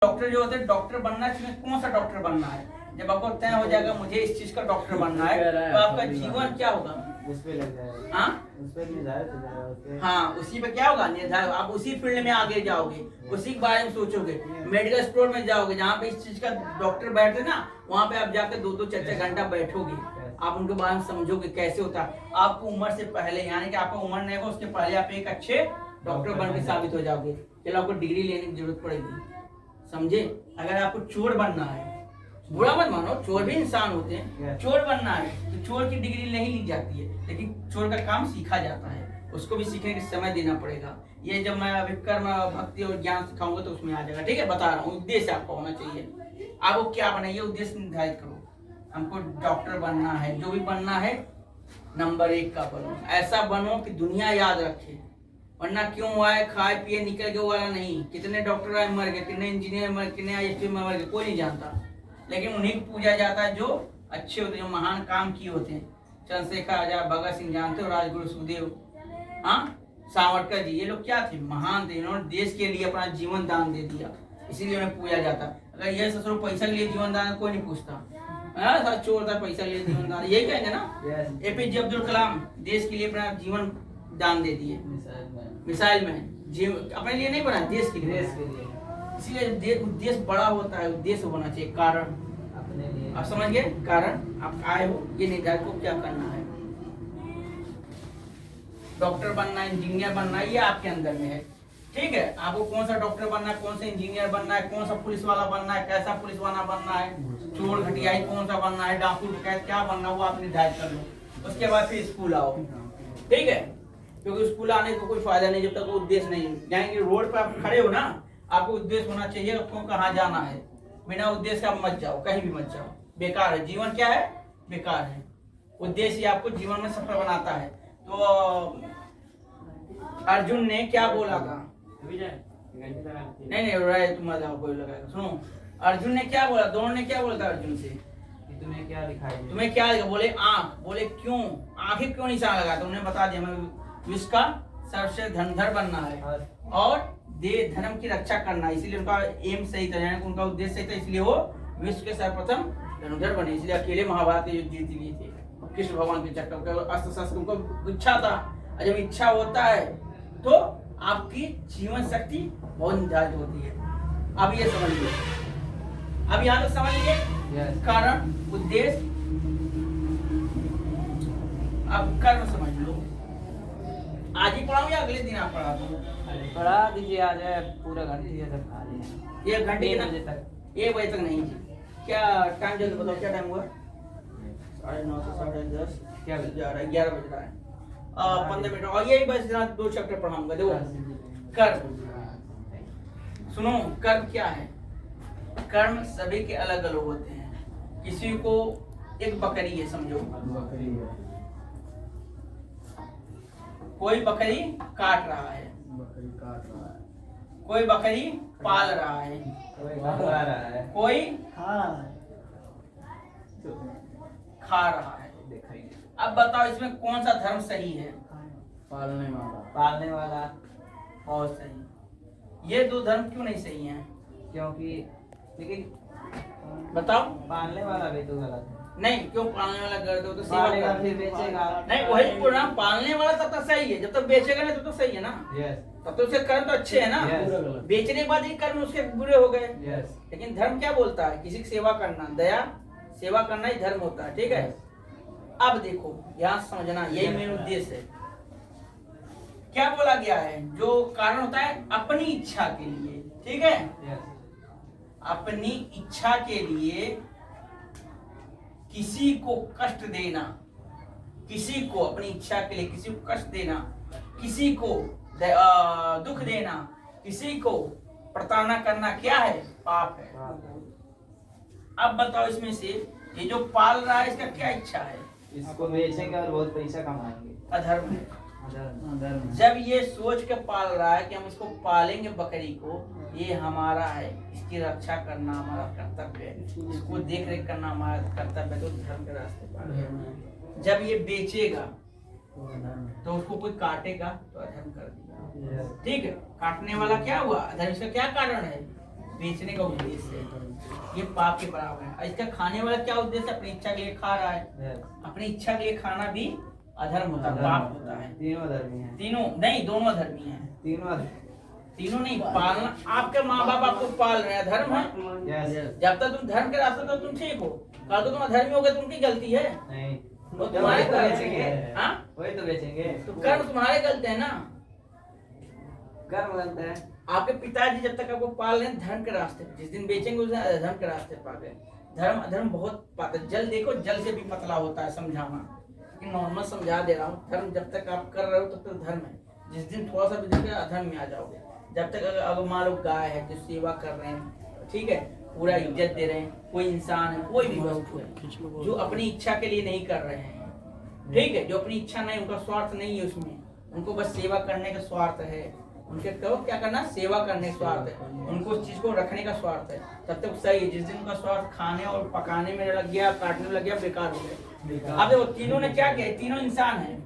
Doctor जो होते हैं, डॉक्टर बनना चाहिए, कौन सा डॉक्टर बनना है? जब आपको तय हो जाएगा मुझे इस चीज का डॉक्टर बनना है, तो आपका जीवन क्या होगा? उस पे लग जाएगा। हाँ, उस पे निर्धारित हो जाएगा, उस पे। हाँ, उसी पे क्या होगा निर्धारित। आप उसी फील्ड में आगे जाओगे, उसी के बारे में सोचोगे। मेडिकल स्टोर में जाओगे, जहाँ पे इस चीज का डॉक्टर बैठते ना, वहाँ पे आप जाकर 2-2 4-4 घंटा बैठोगे। आप उनके बारे में समझोगे कैसे होता है। आपको उम्र से पहले, यानी कि आपका उम्र नहीं होगा उसके पहले आप एक अच्छे डॉक्टर बन के साबित हो जाओगे। चलो आपको डिग्री लेने की जरूरत पड़ेगी, समझे? अगर आपको चोर बनना है, बुरा मत मानो, चोर भी इंसान होते हैं। चोर बनना है तो चोर की डिग्री नहीं ली जाती है, लेकिन चोर का काम सीखा जाता है, उसको भी सीखने के समय देना पड़ेगा। ये जब मैं अभी कर्म भक्ति और ज्ञान सिखाऊंगा तो उसमें आ जाएगा। ठीक है, बता रहा हूँ उद्देश्य आपका होना चाहिए। आपको क्या बनना है ये उद्देश्य निर्धारित करो। हमको डॉक्टर बनना है, जो भी बनना है नंबर 1 का बनो। ऐसा बनो कि दुनिया याद रखे, वरना क्यों आए खाए पिए निकल गए वाला नहीं। कितने डॉक्टर आए मर गए, कितने इंजीनियर मर, कितने ISP में मर गए, कोई नहीं जानता। लेकिन उन्हीं को पूजा जाता है जो अच्छे होते हैं, जो महान काम किए होते हैं। चंद्रशेखर आजाद, भगत सिंह जानते हो, राजगुरु सुखदेव, हाँ, सावरकर जी, ये लोग क्या थे? महान थे। इन्होंने देश के लिए अपना जीवन दान दे दिया, इसीलिए उन्हें पूजा जाता। अगर ये ससुर पैसा के लिए जीवन दान, कोई नहीं पूछता। चोर था, पैसा के लिए जीवन दान, यही कहेंगे ना। APJ अब्दुल कलाम देश के लिए अपना जीवन दान दे दिए। मिसाइल में अपने लिए नहीं बना, देश के लिए। इसीलिए उद्देश्य बड़ा होता है, उद्देश्य होना चाहिए, कारण अपने लिए। आप समझ गए? कारण आप आए हो, ये निर्धारित को क्या करना है। डॉक्टर बनना है, इंजीनियर बनना है, ये आपके अंदर में है। ठीक है, आपको कौन सा डॉक्टर बनना है, कौन सा इंजीनियर बनना है, कौन सा पुलिस वाला बनना है, कैसा पुलिस वाला बनना है, चोर घटियाई कौन सा बनना है, डाकू डकैत क्या बनना है, वो आप निर्धारित कर लो। उसके बाद फिर स्कूल आओ। ठीक है, क्योंकि स्कूल आने का कोई फायदा नहीं जब तक वो उद्देश्य नहीं। यानी कि रोड पर आप खड़े हो ना, आपको उद्देश्य होना चाहिए, आपको कहाँ जाना है। बिना उद्देश्य आप मत जाओ, कहीं भी मत जाओ, बेकार है। जीवन क्या है? बेकार है। उद्देश्य आपको जीवन में सफल बनाता है। तो अर्जुन ने क्या बोला था? नहीं राय तुम कोई लगाएगा, सुनो। अर्जुन ने क्या बोला, दोनों ने क्या बोला था अर्जुन से? तुम्हें क्या दिखाई? तुम्हें क्या दिखा? बोले आंख। बोले क्यों? आंखें क्यों निशान लगा? तो उन्होंने बता दिया, हमें विश्व का सबसे धनधर बनना है और देश धर्म की रक्षा करना है। इसीलिए उनका एम सही था, यानी उनका उद्देश्य सही था, इसलिए वो विश्व के सर्वप्रथम धनुर्धर बने। इसलिए अकेले महाभारत के युद्ध जीत लिए थे कृष्ण भगवान के चक्कर के। अस्त्र शस्त्र उनको इच्छा था, और जब इच्छा होता है तो आपकी जीवन शक्ति बहुत निर्धारित होती है। अब ये समझिए, अब यहाँ तक समझ लीजिए कारण उद्देश्य। अब कर्म समझ लो। आज ही पढ़ाऊं या अगले दिन आप पढ़ा दो? पढ़ा दीजिए, आज पूरा घंटे तक खाली है। 1 घंटे 1 बजे तक। 1 बजे तक नहीं जी। क्या टाइम जल्दी बताओ, क्या टाइम हुआ? 9:30 से 10:30, क्या बज रहा है? 11 बज रहा है। 15 मिनट और यही बस 2 चैप्टर पढ़ाऊंगा। देखो कर्म, सुनो, कर्म क्या है? कर्म सभी के अलग अलग होते हैं। किसी को एक बकरी है, समझो, कोई बकरी काट रहा है, कोई बकरी पाल रहा है, कोई खा रहा है। अब बताओ इसमें कौन सा धर्म सही है? पालने वाला। और सही। ये 2 धर्म क्यों नहीं सही हैं? क्योंकि लेकिन बताओ। पालने वाला भी तो गलत है। नहीं, क्यों? पालने वाला कर दो तो सेवा पालेगा कर। फिर बेचेगा। नहीं, वही बोल रहा हूं, पालने वाला तब तक सही है, जब तक बेचेगा नहीं तब तक सही है ना। तब तो उसके कर्म तो अच्छे है ना। बेचने के बाद ये कर्म उसके बुरे हो गए। लेकिन धर्म क्या बोलता है? किसी की सेवा करना, दया सेवा करना ही धर्म होता है। ठीक है, अब देखो यहाँ समझना, यही मेन उद्देश्य है। क्या बोला गया है? जो कारण होता है अपनी इच्छा के लिए, ठीक है, अपनी इच्छा के लिए किसी को कष्ट देना, किसी को अपनी इच्छा के लिए किसी को कष्ट देना, किसी को दुख देना, किसी को प्रताड़ना करना क्या है? पाप है। अब बताओ इसमें से ये जो पाल रहा है इसका क्या इच्छा है? इसको बेचेंगे और बहुत पैसा कमाएंगे। अधर्म है। जब ये सोच के पाल रहा है कि हम इसको पालेंगे बकरी को, ये हमारा है, इसकी रक्षा करना हमारा कर्तव्य है, इसको देख रेख करना हमारा कर्तव्य है, तो धर्म के रास्ते पर। जब ये बेचेगा तो उसको कोई काटेगा तो अधर्म कर दिया। ठीक है, काटने वाला क्या हुआ? अधर्म। इसका क्या कारण है? बेचने का उद्देश्य है, ये पाप के बराबर है। और इसका खाने वाला क्या उद्देश्य है? अपनी इच्छा के लिए खा रहा है। अपनी इच्छा के लिए खाना भी अधर्म होता है, पाप होता है। तीनों धर्मी हैं। तीनों नहीं, दोनों धर्मी हैं। तीनों नहीं, पालना आपके माँ बाप आपको पाल रहे हैं, धर्म है। जब तक तुम धर्म के रास्ते तो तुम ठीक हो, कल को तुम अधर्मी हो गए तो उनकी गलती है। नहीं, वो तुम्हारे तो बेचेंगे। हाँ? वही तो बेचेंगे। तो कर्म तुम्हारे गलत है ना। कर्म गलत है। आपके पिताजी जब तक आपको पाल रहे हैं धर्म के रास्ते पे, जिस दिन बेचेंगे उस दिन अधर्म के रास्ते पे आ गए। धर्म अधर्म बहुत पाता है। जल देखो, जल से भी पतला होता है समझाना, लेकिन नॉर्मल समझा दे रहा हूँ। धर्म जब तक आप कर रहे हो तब तक धर्म है, जिस दिन थोड़ा सा भी देखेगा अधर्म में आ जाओगे। जब तक अगर मान लो गाय है जो सेवा कर रहे हैं, ठीक है, पूरा इज्जत दे रहे हैं, कोई इंसान है, कोई भी वस्तु है जो अपनी इच्छा के लिए नहीं कर रहे हैं, ठीक है, जो अपनी इच्छा नहीं, उनका स्वार्थ नहीं है उसमें, उनको बस सेवा करने का स्वार्थ है। उनके कहो क्या करना, सेवा करने का स्वार्थ है, उनको उस चीज को रखने का स्वार्थ है, तब तक सही है। जिस दिन उनका स्वार्थ खाने और पकाने में लग गया, काटने में लग गया, बेकार हो गया। अब देखो तीनों ने क्या किया, तीनों इंसान है।